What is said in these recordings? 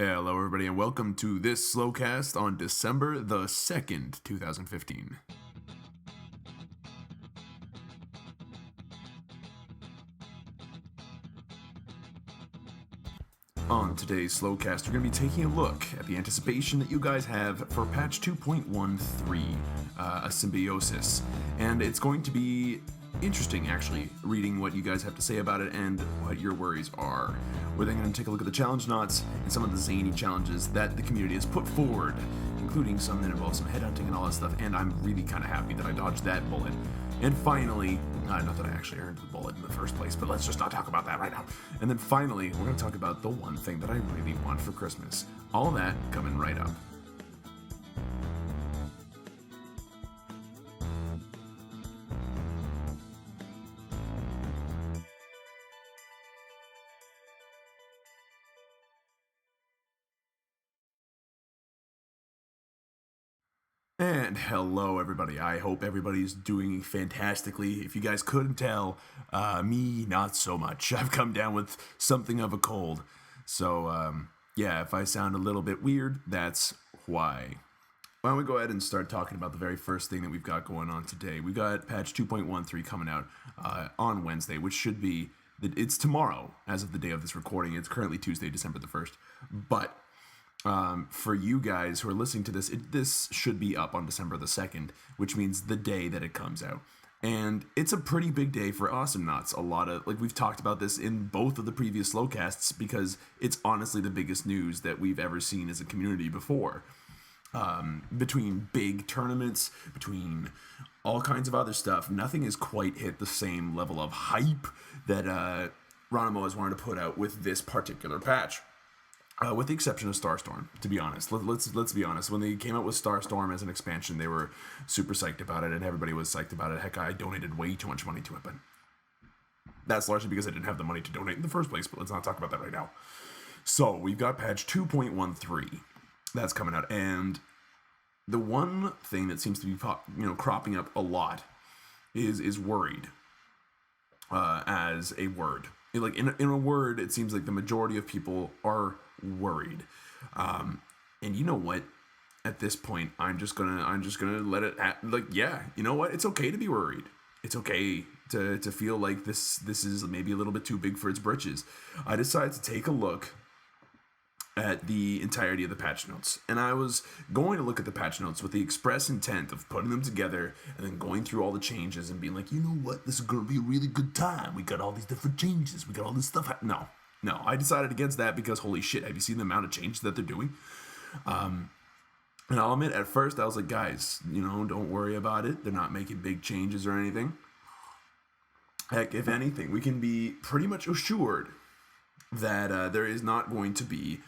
Hello, everybody, and welcome to this Slowcast on December the 2nd, 2015. On today's Slowcast, we're going to be taking a look at the anticipation that you guys have for patch 2.13, a symbiosis. And it's going to be interesting, actually, reading what you guys have to say about it and what your worries are. We're then going to take a look at the Challengenauts and some of the zany challenges that the community has put forward, including some that involve some headhunting and all that stuff, and I'm really kind of happy that I dodged that bullet. And finally, not that I actually earned the bullet in the first place, but let's just not talk about that right now. And then finally, we're going to talk about the one thing that I really want for Christmas. All that coming right up. And hello, everybody. I hope everybody's doing fantastically. If you guys couldn't tell, me, not so much. I've come down with something of a cold. So, yeah, if I sound a little bit weird, that's why. Why don't we go ahead and start talking about the very first thing that we've got going on today. We've got patch 2.13 coming out on Wednesday, which should be, it's tomorrow as of the day of this recording. It's currently Tuesday, December the 1st. But for you guys who are listening to this, this should be up on December the 2nd, which means the day that it comes out. And it's a pretty big day for Awesomenauts. A lot of, like, we've talked about this in both of the previous Slowcasts because it's honestly the biggest news that we've ever seen as a community before. Between big tournaments, between all kinds of other stuff, nothing has quite hit the same level of hype that Ronimo has wanted to put out with this particular patch. With the exception of Starstorm, to be honest. Let's be honest. When they came out with Starstorm as an expansion, they were super psyched about it, and everybody was psyched about it. Heck, I donated way too much money to it, but that's largely because I didn't have the money to donate in the first place, but let's not talk about that right now. So, we've got patch 2.13 that's coming out, and the one thing that seems to be cropping up a lot is worried as a word. Like in a word, it seems like the majority of people are worried, and you know what? At this point, I'm just gonna let it. Yeah, you know what? It's okay to be worried. It's okay to feel like this is maybe a little bit too big for its britches. I decided to take a look at the entirety of the patch notes, and I was going to look at the patch notes with the express intent of putting them together and then going through all the changes and being like, you know what, this is going to be a really good time. We got all these different changes. We got all this stuff. No, I decided against that because holy shit, have you seen the amount of changes that they're doing? And I'll admit, at first I was like, guys, don't worry about it. They're not making big changes or anything. Heck, if anything, we can be pretty much assured that there is not going to be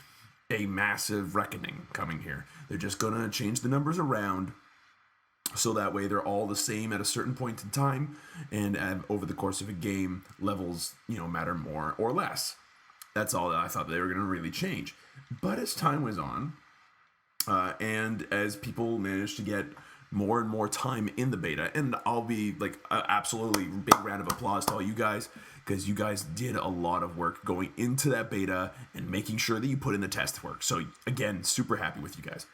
a massive reckoning coming here. They're just going to change the numbers around so that way they're all the same at a certain point in time, and over the course of a game, levels matter more or less. That's all that I thought they were going to really change. But as time was on, and as people managed to get more and more time in the beta, and I'll be like absolutely big round of applause to all you guys, because you guys did a lot of work going into that beta and making sure that you put in the test work. So again, super happy with you guys.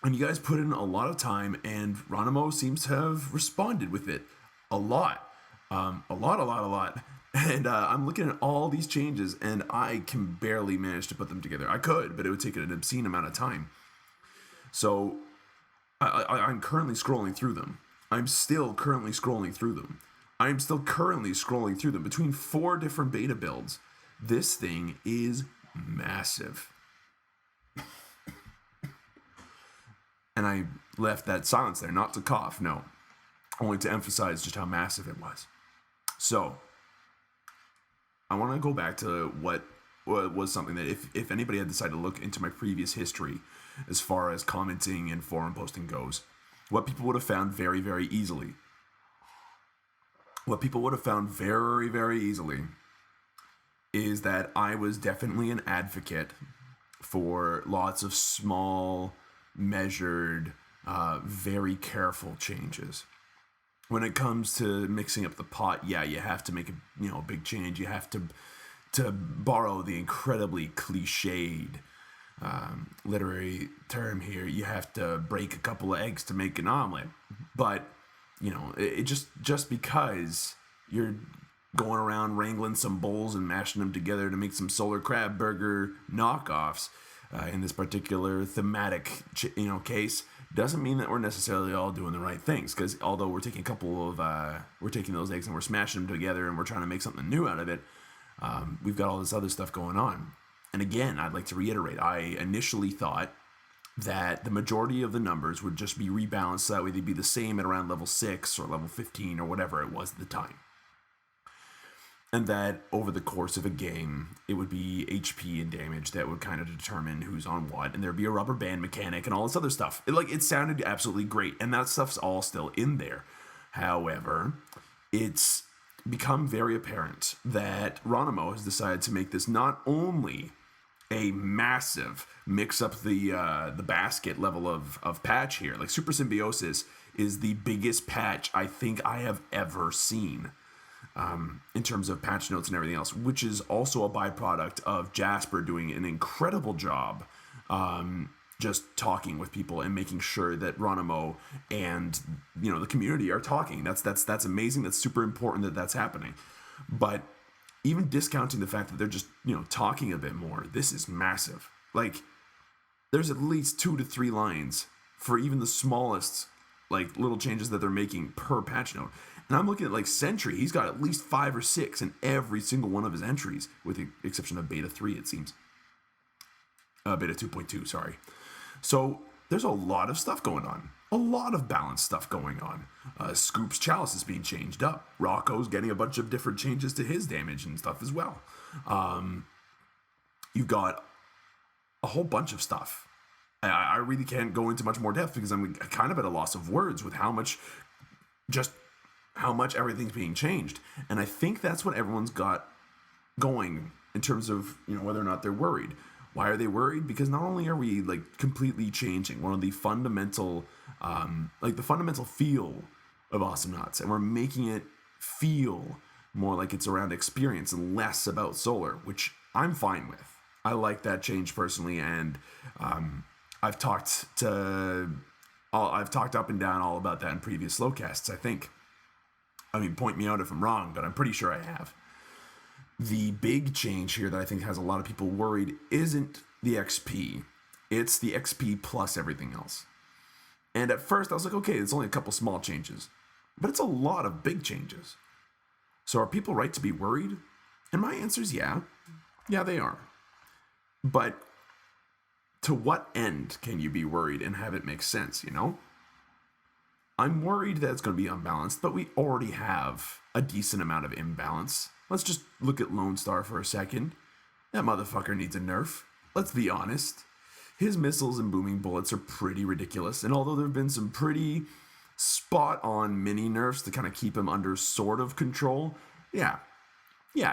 And you guys put in a lot of time, and Ronimo seems to have responded with it a lot. A lot. And I'm looking at all these changes, and I can barely manage to put them together. I could, but it would take an obscene amount of time. So I'm currently scrolling through them. I'm still currently scrolling through them. Between 4 different beta builds. This thing is massive. And I left that silence there, not to cough, no. Only to emphasize just how massive it was. So, I want to go back to what was something that if anybody had decided to look into my previous history as far as commenting and forum posting goes, what people would have found very, very easily. What people would have found very, very easily is that I was definitely an advocate for lots of small, measured, very careful changes. When it comes to mixing up the pot, yeah, you have to make a big change. You have to to borrow the incredibly cliched literary term here, you have to break a couple of eggs to make an omelet. But it just because you're going around wrangling some bowls and mashing them together to make some solar crab burger knockoffs in this particular thematic case, doesn't mean that we're necessarily all doing the right things. Because although we're taking we're taking those eggs and we're smashing them together and we're trying to make something new out of it, we've got all this other stuff going on. And again, I'd like to reiterate, I initially thought that the majority of the numbers would just be rebalanced so that way they'd be the same at around level 6 or level 15 or whatever it was at the time. And that over the course of a game, it would be HP and damage that would kind of determine who's on what, and there'd be a rubber band mechanic and all this other stuff. It sounded absolutely great, and that stuff's all still in there. However, it's become very apparent that Ronimo has decided to make this not only a massive mix up the basket level of patch here. Like, Super Symbiosis is the biggest patch I think I have ever seen. In terms of patch notes and everything else, which is also a byproduct of Jasper doing an incredible job just talking with people and making sure that Ronimo and the community are talking. That's amazing. That's super important that that's happening. But even discounting the fact that they're just talking a bit more, this is massive. Like, there's at least 2 to 3 lines for even the smallest little changes that they're making per patch note. And I'm looking at Sentry. He's got at least 5 or 6 in every single one of his entries, with the exception of Beta 3, it seems. Beta 2.2, sorry. So there's a lot of stuff going on. A lot of balanced stuff going on. Scoop's Chalice is being changed up. Rocco's getting a bunch of different changes to his damage and stuff as well. You've got a whole bunch of stuff. I really can't go into much more depth because I'm kind of at a loss of words with how much everything's being changed. And I think that's what everyone's got going in terms of, whether or not they're worried. Why are they worried? Because not only are we completely changing one of the fundamental, the fundamental feel of Awesomenauts, and we're making it feel more like it's around experience and less about solar, which I'm fine with. I like that change personally, and I've talked up and down all about that in previous Slowcasts, I think. I mean, point me out if I'm wrong, but I'm pretty sure I have. The big change here that I think has a lot of people worried isn't the XP. It's the XP plus everything else. And at first I was like, okay, it's only a couple small changes. But it's a lot of big changes. So are people right to be worried? And my answer is yeah. Yeah, they are. But to what end can you be worried and have it make sense, I'm worried that it's going to be unbalanced, but we already have a decent amount of imbalance. Let's just look at Lone Star for a second. That motherfucker needs a nerf. Let's be honest. His missiles and booming bullets are pretty ridiculous, and although there have been some pretty spot-on mini nerfs to kind of keep him under sort of control, yeah,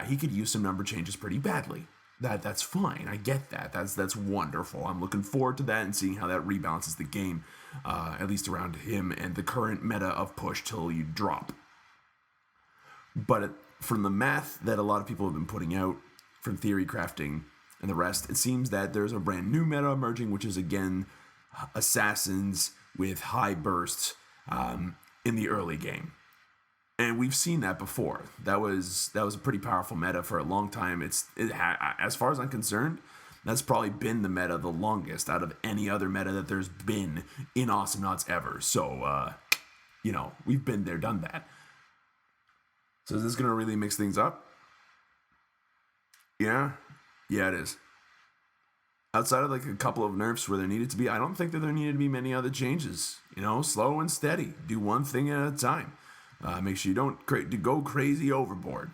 he could use some number changes pretty badly. That's fine. I get that. That's wonderful. I'm looking forward to that and seeing how that rebalances the game, at least around him and the current meta of push till you drop. But from the math that a lot of people have been putting out, from theory crafting and the rest, it seems that there's a brand new meta emerging, which is again assassins with high bursts in the early game. And we've seen that before. That was a pretty powerful meta for a long time. As far as I'm concerned, that's probably been the meta the longest out of any other meta that there's been in Awesomenauts ever. So, we've been there, done that. So is this going to really mix things up? Yeah, it is. Outside of a couple of nerfs where there needed to be, I don't think that there needed to be many other changes. Slow and steady. Do one thing at a time. Make sure you don't go crazy overboard.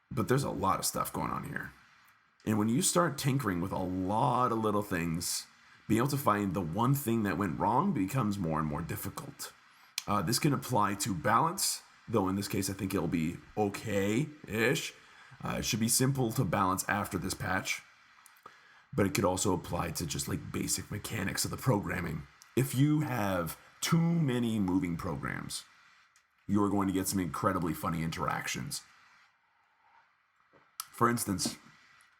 But there's a lot of stuff going on here. And when you start tinkering with a lot of little things, being able to find the one thing that went wrong becomes more and more difficult. This can apply to balance, though in this case I think it'll be okay-ish. It should be simple to balance after this patch. But it could also apply to just basic mechanics of the programming. If you have too many moving programs, you're going to get some incredibly funny interactions. For instance,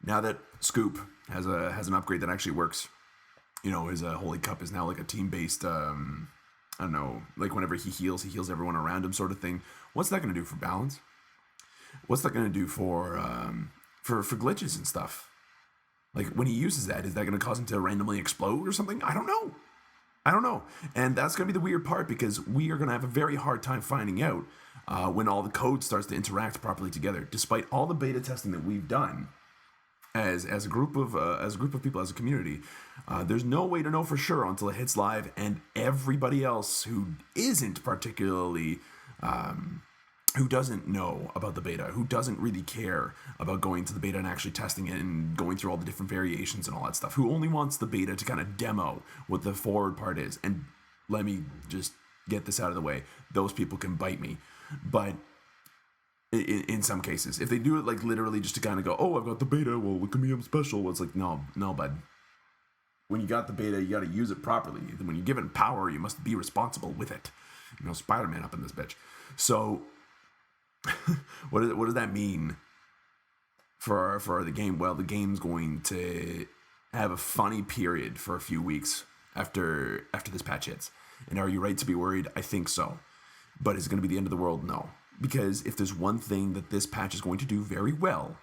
now that Scoop has an upgrade that actually works, his Holy Cup is now like a team-based, I don't know, like whenever he heals everyone around him sort of thing. What's that going to do for balance? What's that going to do for glitches and stuff? Like when he uses that, is that going to cause him to randomly explode or something? I don't know. And that's going to be the weird part, because we are going to have a very hard time finding out when all the code starts to interact properly together. Despite all the beta testing that we've done as a group of people, as a community, there's no way to know for sure until it hits live, and everybody else who isn't particularly who doesn't know about the beta, who doesn't really care about going to the beta and actually testing it and going through all the different variations and all that stuff, who only wants the beta to kind of demo what the forward part is. And let me just get this out of the way. Those people can bite me. But in some cases, if they do it like literally just to kind of go, oh, I've got the beta, well, look at me, I'm special. Well, it's like, no, bud. When you got the beta, you got to use it properly. When you give it power, you must be responsible with it. Spider-Man up in this bitch. So what does that mean for the game? Well, the game's going to have a funny period for a few weeks after this patch hits. And are you right to be worried? I think so. But is it going to be the end of the world? No. Because if there's one thing that this patch is going to do very well,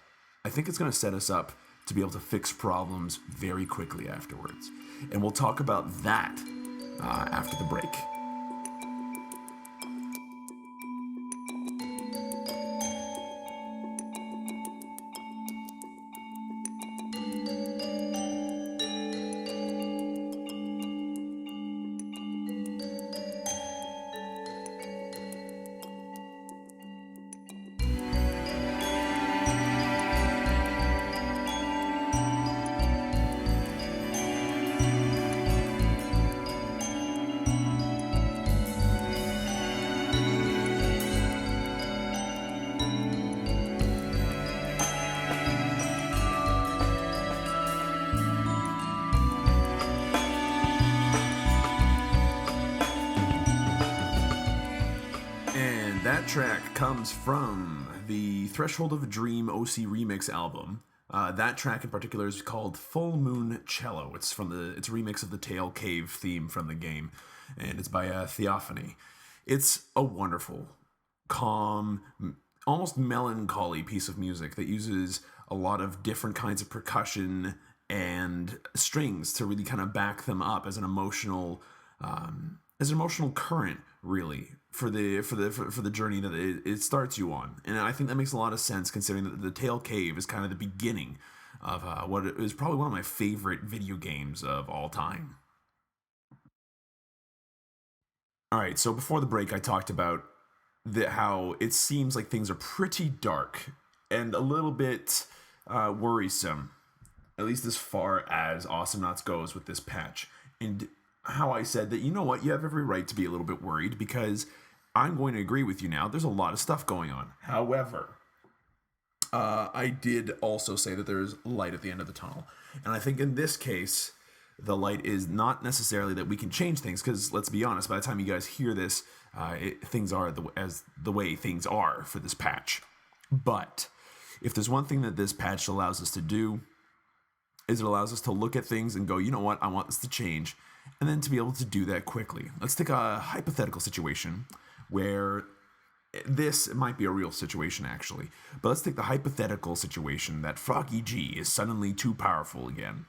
I think it's going to set us up to be able to fix problems very quickly afterwards. And we'll talk about that after the break. That track comes from the Threshold of a Dream OC Remix album. That track in particular is called Full Moon Cello. It's a remix of the Tail Cave theme from the game, and it's by Theophany. It's a wonderful, calm, almost melancholy piece of music that uses a lot of different kinds of percussion and strings to really kind of back them up as an emotional current, really, for the journey that it starts you on. And I think that makes a lot of sense, considering that the Tail Cave is kind of the beginning of what is probably one of my favorite video games of all time. All right, so before the break, I talked about how it seems like things are pretty dark and a little bit worrisome, at least as far as Awesomenauts goes with this patch. And how I said that, you have every right to be a little bit worried, because I'm going to agree with you now. There's a lot of stuff going on. However, I did also say that there's light at the end of the tunnel. And I think in this case, the light is not necessarily that we can change things, because let's be honest, by the time you guys hear this, things are the way things are for this patch. But if there's one thing that this patch allows us to do, is it allows us to look at things and go, you know what, I want this to change, and then to be able to do that quickly. Let's take a hypothetical situation where this might be a real situation, actually. But let's take the hypothetical situation that Froggy G is suddenly too powerful again,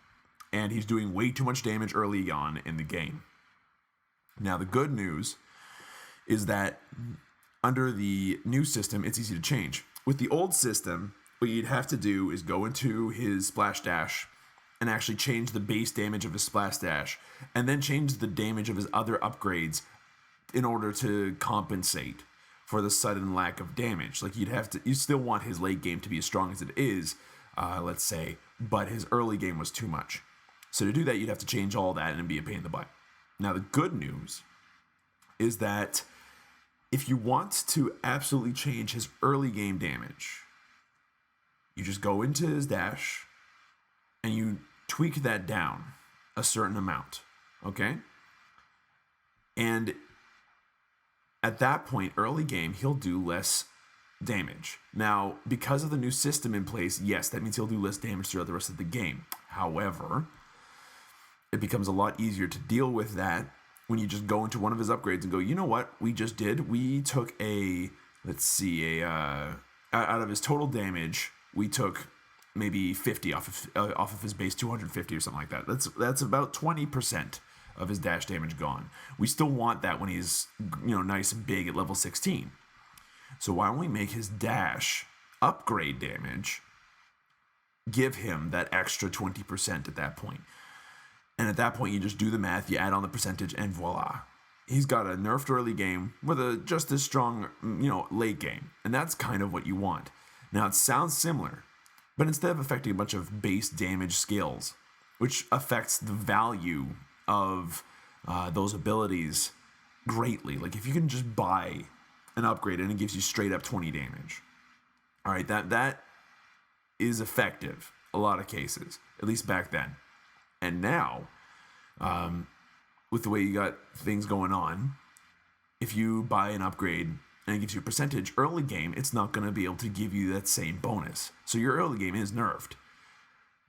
and he's doing way too much damage early on in the game. Now, the good news is that under the new system, it's easy to change. With the old system, what you'd have to do is go into his Splash Dash and actually change the base damage of his Splash Dash, and then change the damage of his other upgrades in order to compensate for the sudden lack of damage. Like, you still want his late game to be as strong as it is, let's say, but his early game was too much. So to do that, you'd have to change all that and it'd be a pain in the butt. Now, the good news is that if you want to absolutely change his early game damage, you just go into his dash and you tweak that down a certain amount, okay? And at that point, early game, he'll do less damage. Now, because of the new system in place, yes, that means he'll do less damage throughout the rest of the game. However, it becomes a lot easier to deal with that when you just go into one of his upgrades and go, you know what we just did? We took out of his total damage, we took maybe 50 off of his base 250 or something like that. That's about 20% of his dash damage gone. We still want that when he's nice and big at level 16. So why don't we make his dash upgrade damage give him that extra 20% at that point? And at that point, you just do the math, you add on the percentage, and voila. He's got a nerfed early game with a just as strong, late game. And that's kind of what you want. Now, it sounds similar, but instead of affecting a bunch of base damage skills, which affects the value of those abilities greatly. Like, if you can just buy an upgrade and it gives you straight up 20 damage. All right, that is effective a lot of cases, at least back then. And now, with the way you got things going on, if you buy an upgrade and it gives you a percentage early game, it's not going to be able to give you that same bonus. So your early game is nerfed.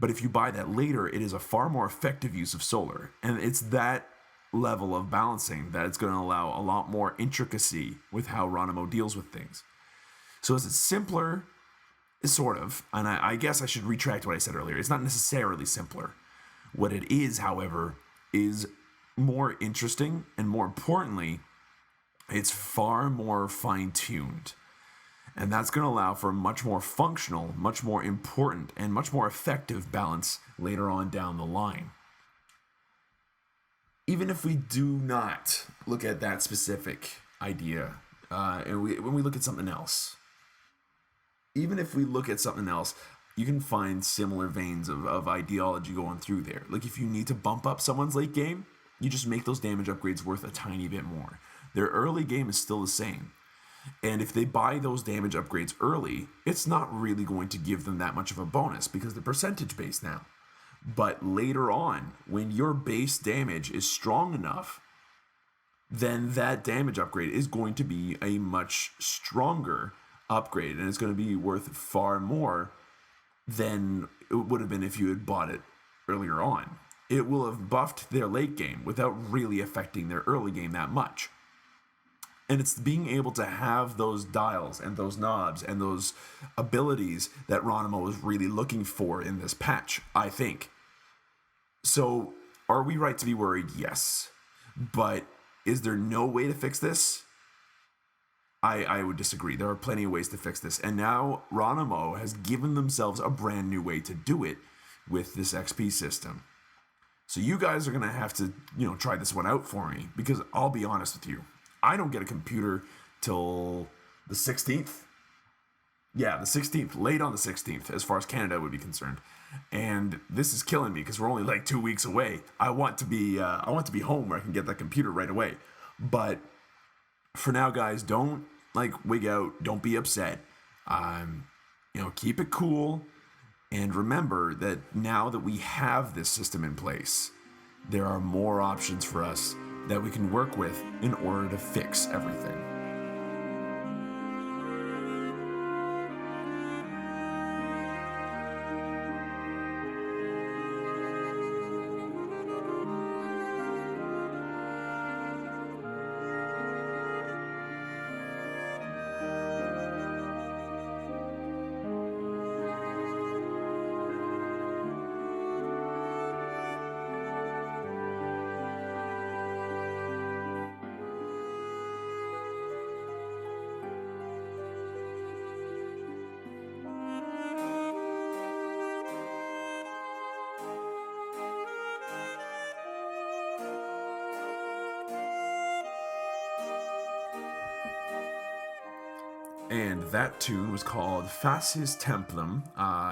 But if you buy that later, it is a far more effective use of solar. And it's that level of balancing that it's going to allow a lot more intricacy with how Ronimo deals with things. So is it simpler? Sort of. And I guess I should retract what I said earlier. It's not necessarily simpler. What it is, however, is more interesting, and more importantly, it's far more fine-tuned. And that's going to allow for a much more functional, much more important, and much more effective balance later on down the line. Even if we do not look at that specific idea, and when we look at something else, even if we look at something else, you can find similar veins of ideology going through there. Like, if you need to bump up someone's late game, you just make those damage upgrades worth a tiny bit more. Their early game is still the same. And if they buy those damage upgrades early, it's not really going to give them that much of a bonus because they're percentage based now. But later on, when your base damage is strong enough, then that damage upgrade is going to be a much stronger upgrade, and it's going to be worth far more than it would have been if you had bought it earlier on. It will have buffed their late game without really affecting their early game that much. And it's being able to have those dials and those knobs and those abilities that Ronimo was really looking for in this patch, I think. So, are we right to be worried? Yes. But is there no way to fix this? I would disagree. There are plenty of ways to fix this. And now Ronimo has given themselves a brand new way to do it with this XP system. So you guys are going to have to, try this one out for me, because I'll be honest with you. I don't get a computer till the 16th. Yeah, the 16th, late on the 16th, as far as Canada would be concerned. And this is killing me because we're only like 2 weeks away. I want to be home where I can get that computer right away. But for now, guys, don't wig out. Don't be upset. Keep it cool. And remember that now that we have this system in place, there are more options for us that we can work with in order to fix everything. And that tune was called Fascis Templum.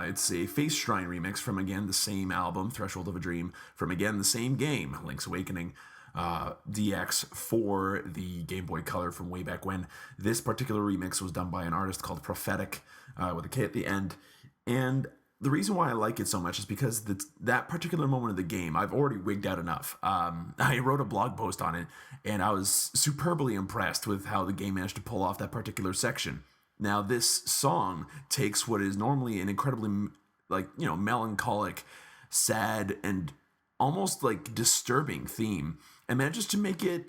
It's a Face Shrine remix from, again, the same album, Threshold of a Dream, from, again, the same game, Link's Awakening DX, for the Game Boy Color from way back when. This particular remix was done by an artist called Prophetic, with a K at the end. And the reason why I like it so much is because that particular moment of the game, I've already wigged out enough. I wrote a blog post on it, and I was superbly impressed with how the game managed to pull off that particular section. Now, this song takes what is normally an incredibly, melancholic, sad, and almost like disturbing theme and manages to make it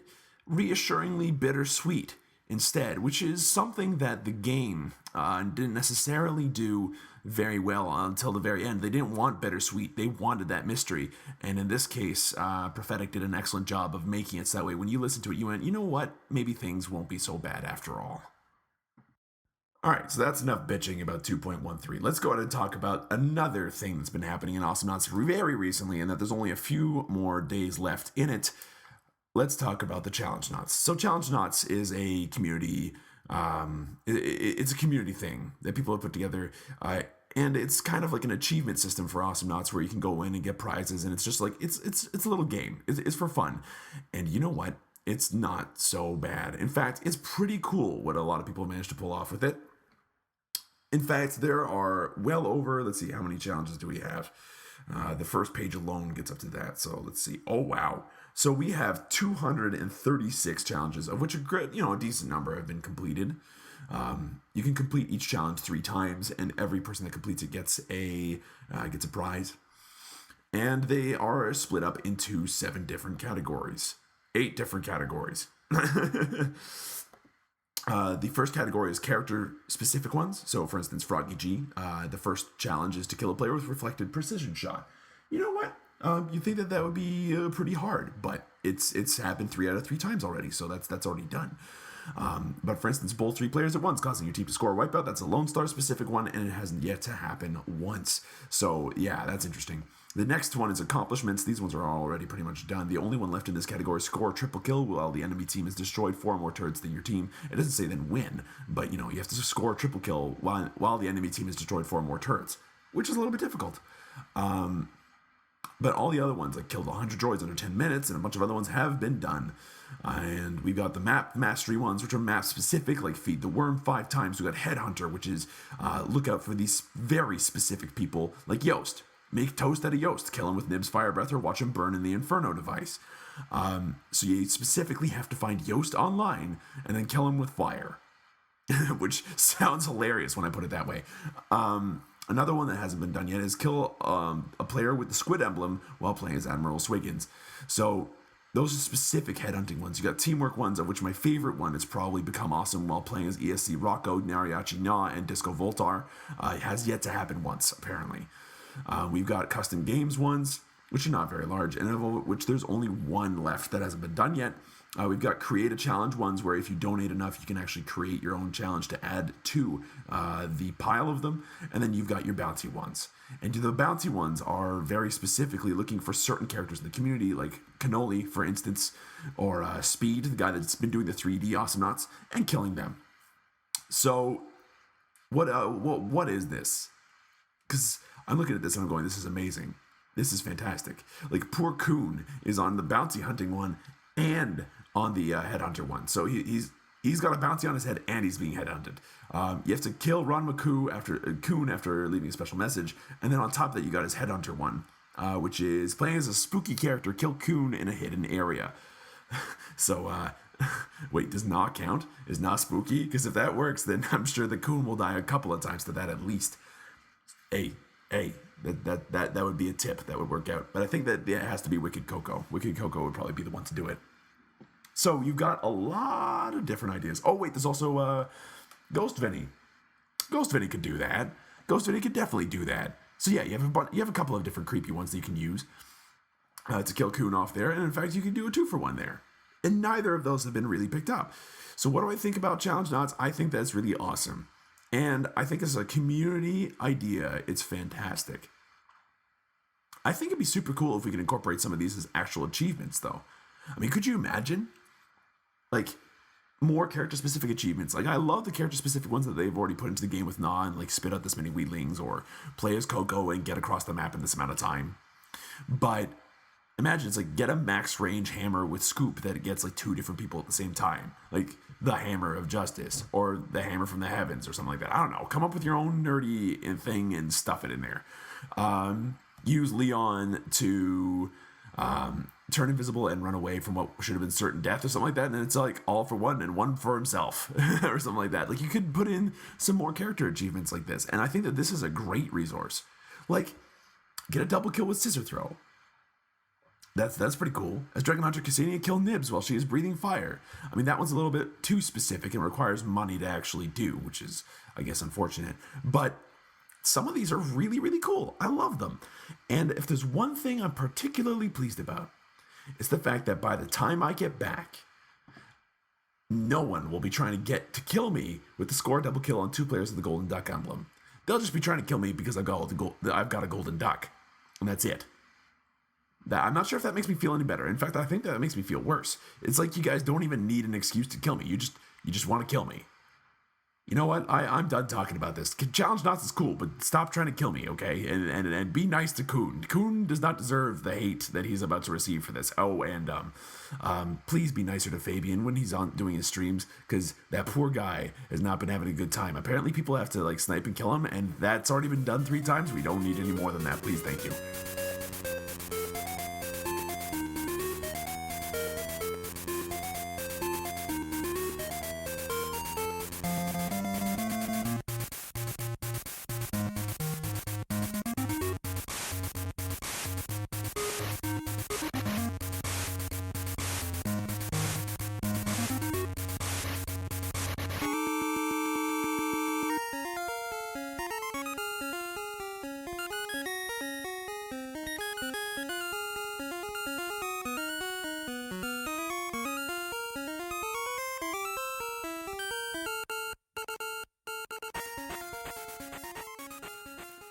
reassuringly bittersweet instead, which is something that the game didn't necessarily do very well until the very end. They didn't want bittersweet, they wanted that mystery. And in this case, Prophetic did an excellent job of making it so that way when you listen to it, you went, you know what? Maybe things won't be so bad after all. All right, so that's enough bitching about 2.13. Let's go ahead and talk about another thing that's been happening in Awesomenauts very recently, and that there's only a few more days left in it. Let's talk about the Challengenauts. So Challengenauts is a community. It's a community thing that people have put together, and it's kind of like an achievement system for Awesomenauts where you can go in and get prizes, and it's just like it's a little game. It's for fun, and you know what? It's not so bad. In fact, it's pretty cool what a lot of people managed to pull off with it. In fact, there are well over, let's see, how many challenges do we have? The first page alone gets up to that. So let's see. Oh, wow. So we have 236 challenges, of which a decent number have been completed. You can complete each challenge 3 times, and every person that completes it gets a prize. And they are split up into 7 different categories. 8 different categories. The first category is character-specific ones. So, for instance, Froggy G. The first challenge is to kill a player with reflected precision shot. You know what? You think that would be pretty hard, but it's happened 3 out of 3 times already, so that's already done. But for instance, bowl 3 players at once, causing your team to score a wipeout. That's a Lone Star specific one, and it hasn't yet to happen once. So yeah, that's interesting. The next one is accomplishments. These ones are already pretty much done. The only one left in this category is score a triple kill while the enemy team has destroyed 4 more turrets than your team. It doesn't say then win, but you have to score a triple kill while the enemy team has destroyed 4 more turrets, which is a little bit difficult. But all the other ones, like killed 100 droids under 10 minutes, and a bunch of other ones have been done. And we've got the map mastery ones, which are map specific, like feed the worm 5 times. We've got Headhunter, which is look out for these very specific people, like Yost. Make toast out of Yost, kill him with Nib's fire breath, or watch him burn in the Inferno device. So you specifically have to find Yost online and then kill him with fire, which sounds hilarious when I put it that way. Another one that hasn't been done yet is kill a player with the squid emblem while playing as Admiral Swiggins. So those are specific headhunting ones. You got teamwork ones, of which my favorite one is probably Become Awesome while playing as ESC Rocco, Nariachi Na, and Disco Voltar. It has yet to happen once, apparently. We've got custom games ones, which are not very large, and of which there's only 1 left that hasn't been done yet. We've got create a challenge ones, where if you donate enough, you can actually create your own challenge to add to the pile of them. And then you've got your bounty ones. And the bounty ones are very specifically looking for certain characters in the community, like Cannoli, for instance, or Speed, the guy that's been doing the 3D Awesomenauts, and killing them. So what is this? Because I'm looking at this and I'm going, this is amazing. This is fantastic. Like, poor Coon is on the bounty hunting one and on the headhunter one. So he's got a bounty on his head and he's being headhunted. You have to kill Ron McCoo Coon after leaving a special message, and then on top of that you got his headhunter one, which is playing as a spooky character, kill Coon in a hidden area. So wait, does not count? Is not spooky? Because if that works, then I'm sure the Coon will die a couple of times to that at least. Hey, that would be a tip that would work out. But I think that it has to be Wicked Coco. Wicked Coco would probably be the one to do it. So you've got a lot of different ideas. Oh wait, there's also Ghost Vinny. Ghost Vinny could do that. Ghost Vinny could definitely do that. So yeah, you have a couple of different creepy ones that you can use to kill Coon off there. And in fact, you can do a 2-for-1 there. And neither of those have been really picked up. So what do I think about Challengenauts? I think that's really awesome. And I think as a community idea, it's fantastic. I think it'd be super cool if we could incorporate some of these as actual achievements, though. I mean, could you imagine? Like, more character-specific achievements. Like, I love the character-specific ones that they've already put into the game with Na, and like spit out this many weedlings, or play as Coco and get across the map in this amount of time. But imagine it's like, get a max range hammer with scoop that it gets like 2 different people at the same time. Like the Hammer of Justice, or the Hammer from the Heavens, or something like that. I don't know. Come up with your own nerdy thing and stuff it in there. Use Leon to turn invisible and run away from what should have been certain death or something like that, and then it's like all for one and one for himself or something like that. Like, you could put in some more character achievements like this, and I think that this is a great resource. Like, get a double kill with scissor throw. That's pretty cool. As Dragon Hunter Ksenia, kill Nibs while she is breathing fire. I mean, that one's a little bit too specific and requires money to actually do, which is, I guess, unfortunate. But some of these are really, really cool. I love them. And if there's one thing I'm particularly pleased about, it's the fact that by the time I get back, no one will be trying to get to kill me with the score double kill on 2 players of the Golden Duck emblem. They'll just be trying to kill me because I've got a Golden Duck. And that's it. I'm not sure if that makes me feel any better. In fact, I think that makes me feel worse. It's like you guys don't even need an excuse to kill me. You just want to kill me. You know what? I'm done talking about this. Challengenauts is cool, but stop trying to kill me, okay? And be nice to Kuhn. Kuhn does not deserve the hate that he's about to receive for this. Oh, and please be nicer to Fabian when he's on doing his streams, because that poor guy has not been having a good time. Apparently, people have to like snipe and kill him, and that's already been done 3 times. We don't need any more than that. Please, thank you.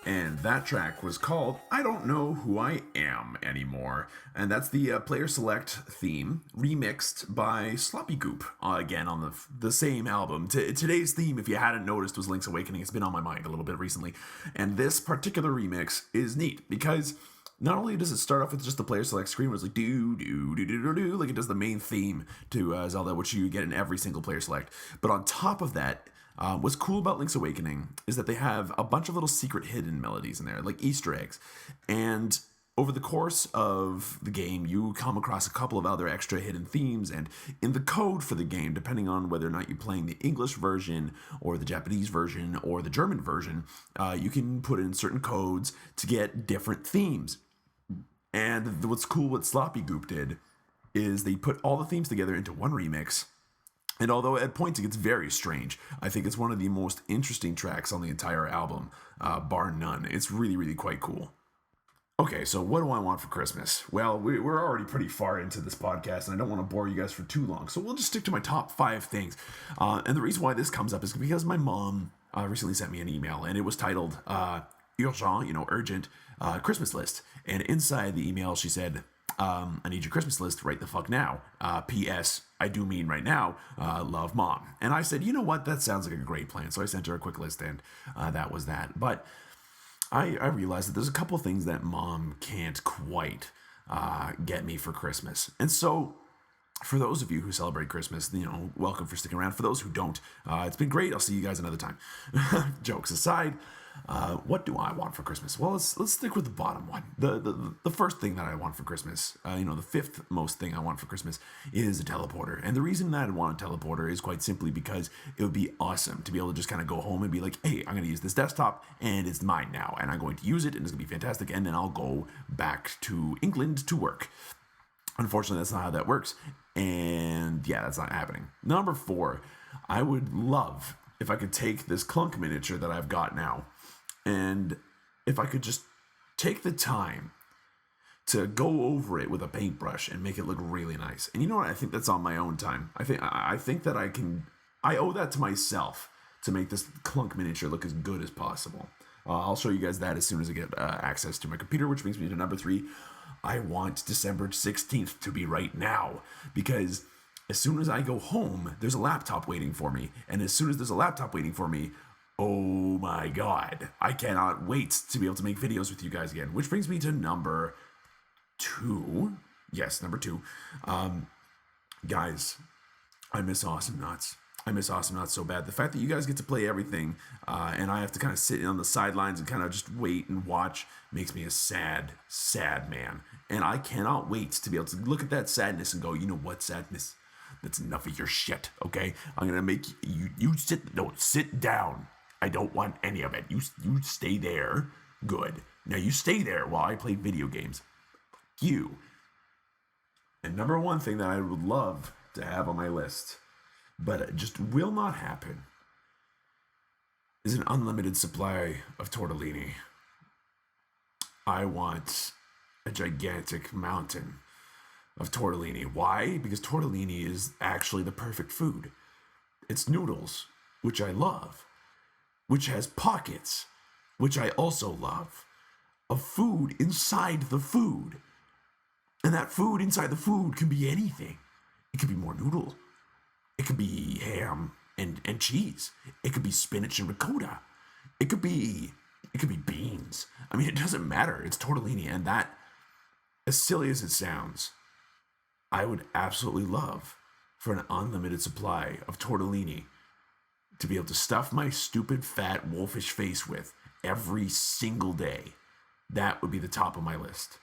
And that track was called I Don't Know Who I Am Anymore. And that's the Player Select theme, remixed by Sloppy Goop, again on the same album. Today's theme, if you hadn't noticed, was Link's Awakening. It's been on my mind a little bit recently. And this particular remix is neat, because not only does it start off with just the Player Select screen, where it's like do do do do do do, like it does the main theme to Zelda, which you get in every single Player Select, but on top of that, what's cool about Link's Awakening is that they have a bunch of little secret hidden melodies in there, like Easter eggs. And over the course of the game, you come across a couple of other extra hidden themes, and in the code for the game, depending on whether or not you're playing the English version or the Japanese version or the German version, you can put in certain codes to get different themes. And what's cool, what Sloppy Goop did, is they put all the themes together into one remix. And although at points it gets very strange, I think it's one of the most interesting tracks on the entire album, bar none. It's really, really quite cool. Okay, so what do I want for Christmas? Well, we're already pretty far into this podcast, and I don't want to bore you guys for too long, so we'll just stick to my top 5 things. And the reason why this comes up is because my mom recently sent me an email, and it was titled urgent, urgent Christmas list. And inside the email, she said, I need your Christmas list right the fuck now. P.S. I do mean right now. Love, Mom. And I said, you know what? That sounds like a great plan. So I sent her a quick list, and that was that. But I realized that there's a couple things that Mom can't quite get me for Christmas. And so for those of you who celebrate Christmas, welcome for sticking around. For those who don't, it's been great. I'll see you guys another time. Jokes aside, what do I want for Christmas? Well, let's stick with the bottom one. The first thing that I want for Christmas, the fifth most thing I want for Christmas is a teleporter. And the reason that I want a teleporter is quite simply because it would be awesome to be able to just kind of go home and be like, hey, I'm going to use this desktop and it's mine now. And I'm going to use it and it's going to be fantastic. And then I'll go back to England to work. Unfortunately, that's not how that works. And yeah, that's not happening. Number 4, I would love if I could take this Clunk miniature that I've got now, and if I could just take the time to go over it with a paintbrush and make it look really nice. And you know what? I think that's on my own time. I think that I owe that to myself to make this Clunk miniature look as good as possible. I'll show you guys that as soon as I get access to my computer, which brings me to number 3. I want December 16th to be right now, because as soon as I go home, there's a laptop waiting for me. And as soon as there's a laptop waiting for me, oh my God, I cannot wait to be able to make videos with you guys again. Which brings me to number 2. Yes, number 2. Guys, I miss Awesomenauts. I miss Awesome so bad. The fact that you guys get to play everything and I have to kind of sit on the sidelines and kind of just wait and watch makes me a sad, sad man. And I cannot wait to be able to look at that sadness and go, you know what, sadness? That's enough of your shit, okay? I'm going to make you sit down. I don't want any of it. You stay there. Good. Now you stay there while I play video games. You. And number one thing that I would love to have on my list, but it just will not happen, is an unlimited supply of tortellini. I want a gigantic mountain of tortellini. Why? Because tortellini is actually the perfect food. It's noodles, which I love, which has pockets, which I also love, of food inside the food. And that food inside the food can be anything. It could be more noodle. It could be ham and cheese. It could be spinach and ricotta. It could be beans. I mean, it doesn't matter. It's tortellini. And that, as silly as it sounds, I would absolutely love for an unlimited supply of tortellini to be able to stuff my stupid, fat, wolfish face with every single day. That would be the top of my list.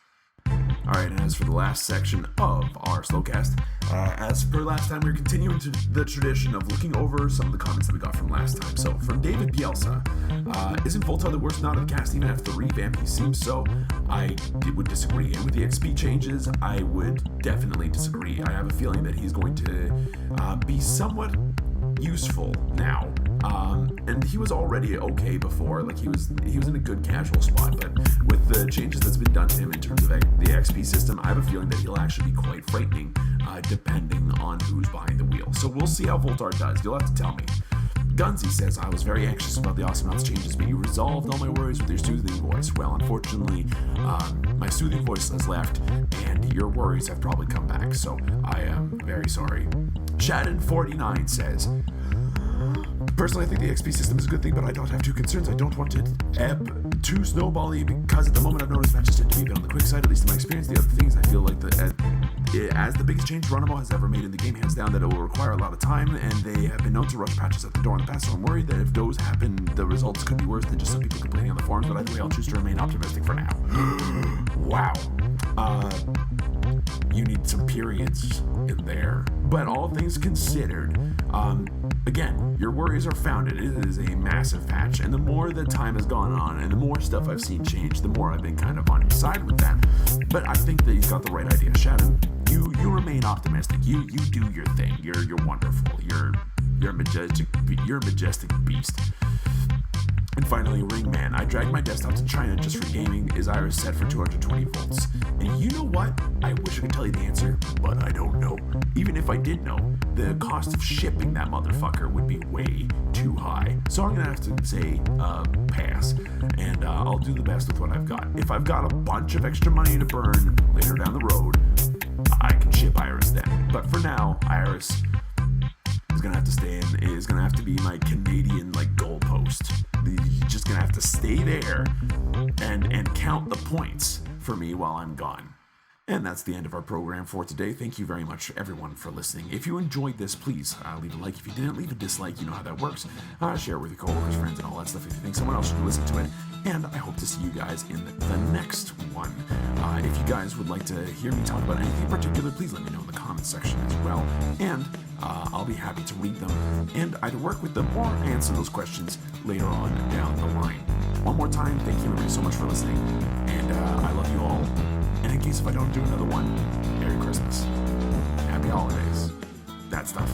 All right, and as for the last section of our Slowcast, as per last time, we're continuing to the tradition of looking over some of the comments that we got from last time. So, from David Bielsa, isn't Voltar the worst knot of the cast even after the revamp? He seems so. I would disagree. And with the XP changes, I would definitely disagree. I have a feeling that he's going to be somewhat useful now. And he was already okay before. Like, he was in a good casual spot, but with the changes that's been done to him in terms of the XP system, I have a feeling that he'll actually be quite frightening, depending on who's behind the wheel. So we'll see how Voltar does. You'll have to tell me. Gunsy says, I was very anxious about the Awesomnauts changes, but you resolved all my worries with your soothing voice. Well, unfortunately, my soothing voice has left, and your worries have probably come back, so I am very sorry. Shadden49 says, personally, I think the XP system is a good thing, but I don't have two concerns. I don't want it ebb too snowbally because at the moment I've noticed matches tend to be a bit on the quick side, at least in my experience. The other things I feel like as the biggest change Geronimo has ever made in the game, hands down, that it will require a lot of time, and they have been known to rush patches at the door in the past, so I'm worried that if those happen, the results could be worse than just some people complaining on the forums, but either way, I'll choose to remain optimistic for now. Wow. You need some periods in there. But all things considered, again, your worries are founded. It is a massive patch, and the more that time has gone on and the more stuff I've seen change, the more I've been kind of on your side with that. But I think that he's got the right idea. Shannon, you remain optimistic. You do your thing. You're wonderful. You're a majestic beast. And finally, Ringman. I dragged my desktop to China just for gaming. Is Iris set for 220 volts? And you know what? I wish I could tell you the answer, but I don't know. Even if I did know, the cost of shipping that motherfucker would be way too high. So I'm gonna have to say pass, and I'll do the best with what I've got. If I've got a bunch of extra money to burn later down the road, I can ship Iris then. But for now, Iris is gonna have to stay in. Is gonna have to be my Canadian goalpost. You're just gonna have to stay there and count the points for me while I'm gone. And that's the end of our program for today. Thank you very much, everyone, for listening. If you enjoyed this, please leave a like. If you didn't, leave a dislike. You know how that works. Share it with your coworkers, friends, and all that stuff if you think someone else should listen to it. And I hope to see you guys in the next one. If you guys would like to hear me talk about anything in particular, please let me know in the comments section as well. And I'll be happy to read them and either work with them or answer those questions later on down the line. One more time, thank you everybody so much for listening. And I love you all. And in case if I don't do another one, Merry Christmas. Happy holidays. That stuff.